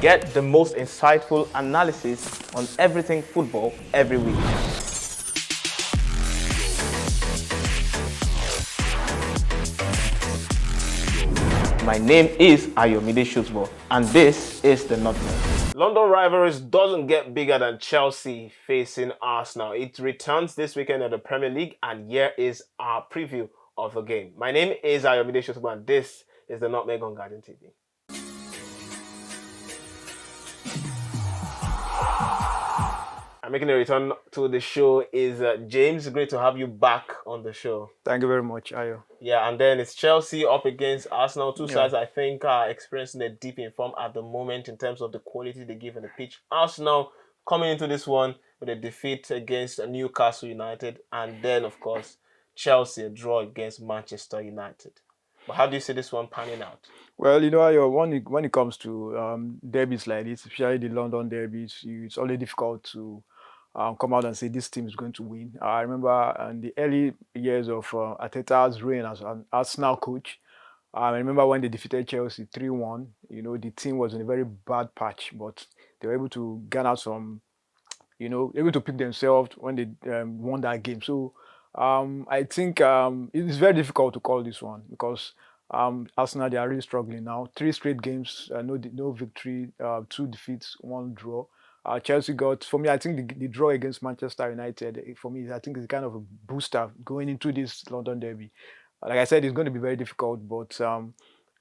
Get the most insightful analysis on everything football every week. My name is Ayomide Sotubo, and this is the Nutmeg. London rivalries doesn't get bigger than Chelsea facing Arsenal. It returns this weekend at the Premier League, and here is our preview of the game. My name is Ayomide Sotubo, and this is the Nutmeg on Guardian TV. And making a return to the show is James. Great to have you back on the show. Thank you very much, Ayo. Yeah, and then it's Chelsea up against Arsenal. Two sides I think are experiencing a dip in form at the moment in terms of the quality they give on the pitch. Arsenal coming into this one with a defeat against Newcastle United, and then of course Chelsea a draw against Manchester United. But how do you see this one panning out? Well, you know, Ayo, when it comes to derbies like this, especially the London derbies, it's always difficult to come out and say this team is going to win. I remember in the early years of Arteta's reign as an Arsenal coach, I remember when they defeated Chelsea 3-1, you know, the team was in a very bad patch, but they were able to garner some, you know, able to pick themselves when they won that game. So I think it's very difficult to call this one because Arsenal, they are really struggling now. 3 straight games, no victory, 2 defeats, 1 draw. Chelsea got, for me, I think the draw against Manchester United, for me, I think it's kind of a booster going into this London derby. Like I said, it's going to be very difficult, but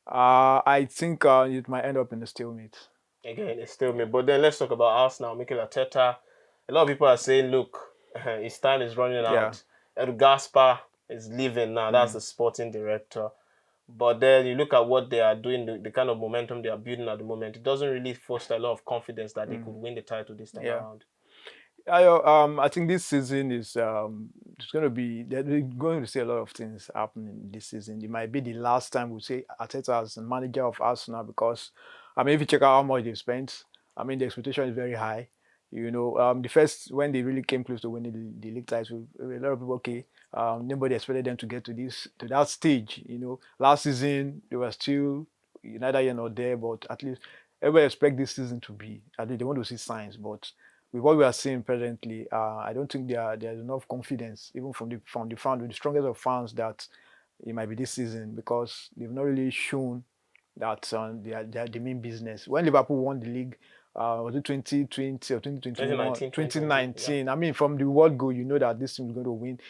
I think it might end up in a stalemate. Again, it's stalemate. But then let's talk about Arsenal, Mikel Arteta. A lot of people are saying, look, his time is running out. Edu Gaspar is leaving now. That's the sporting director. But then you look at what they are doing, the kind of momentum they are building at the moment. It doesn't really foster a lot of confidence that they could win the title this time around. I think this season is it's going to be, they're going to see a lot of things happening this season. It might be the last time we see Arteta as the manager of Arsenal because, I mean, if you check out how much they've spent, I mean, the expectation is very high. You know, the first, when they really came close to winning the league title, a lot of people, nobody expected them to get to that stage. You know, last season they were still neither here nor there, but at least everybody expect this season to be. I think they want to see signs, but with what we are seeing presently, I don't think there's enough confidence, even from the fans, with the strongest of fans, that it might be this season because they've not really shown that they are the main business. When Liverpool won the league, was it 2020 or 2021? 2019. I mean, from the word go, you know that this team is going to win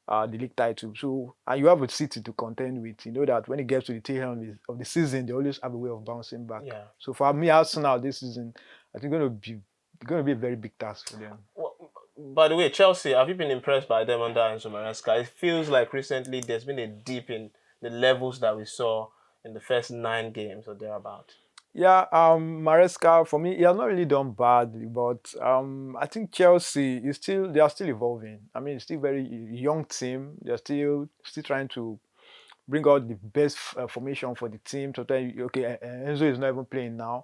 the league title. So, and you have a city to contend with. You know that when it gets to the tail end of the season, they always have a way of bouncing back. Yeah. So for me, Arsenal this season, I think going to be a very big task for them. Well, by the way, Chelsea, have you been impressed by them under Enzo Maresca? It feels like recently there's been a dip in the levels that we saw in the first 9 games or thereabout. Yeah, Maresca, for me, he has not really done badly, but I think Chelsea they are still evolving. I mean, it's still a very young team. They're still trying to bring out the best formation for the team. So okay, Enzo is not even playing now.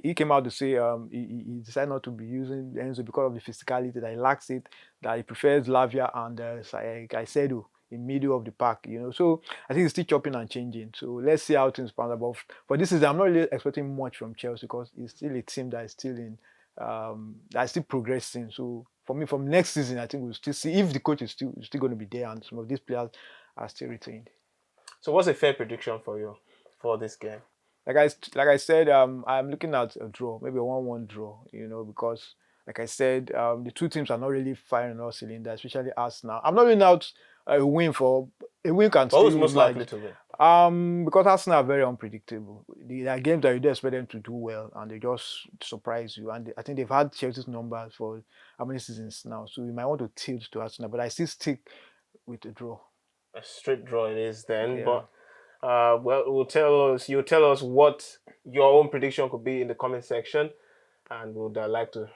He came out to say he decided not to be using Enzo because of the physicality, that he lacks it, that he prefers Lavia and Caicedo in middle of the pack, you know. So I think it's still chopping and changing. So let's see how things pan out. For this season, I'm not really expecting much from Chelsea because it's still a team that is still progressing. So for me, from next season, I think we'll still see if the coach is still going to be there and some of these players are still retained. So what's a fair prediction for you for this game? Like I said, I'm looking at a draw, maybe a 1-1 draw, you know, because like I said, the two teams are not really firing all cylinders, especially Arsenal. I'm not really out a win can still. Who's most likely to win? Because Arsenal are very unpredictable. There are games that you do expect them to do well, and they just surprise you. And I think they've had Chelsea's numbers for how many seasons now, so you might want to tilt to Arsenal. But I still stick with a draw. A straight draw it is then, yeah. But. Well, you'll tell us what your own prediction could be in the comment section, and we'd like to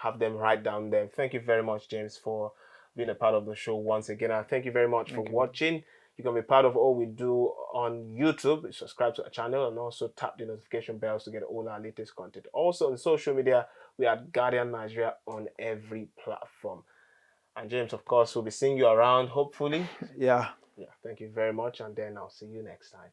have them write down there. Thank you very much, James, for being a part of the show once again. And thank you very much for watching. You can be part of all we do on YouTube. Subscribe to our channel and also tap the notification bells to get all our latest content. Also on social media, we are Guardian Nigeria on every platform. And James, of course, will be seeing you around, hopefully. Yeah. Yeah, thank you very much, and then I'll see you next time.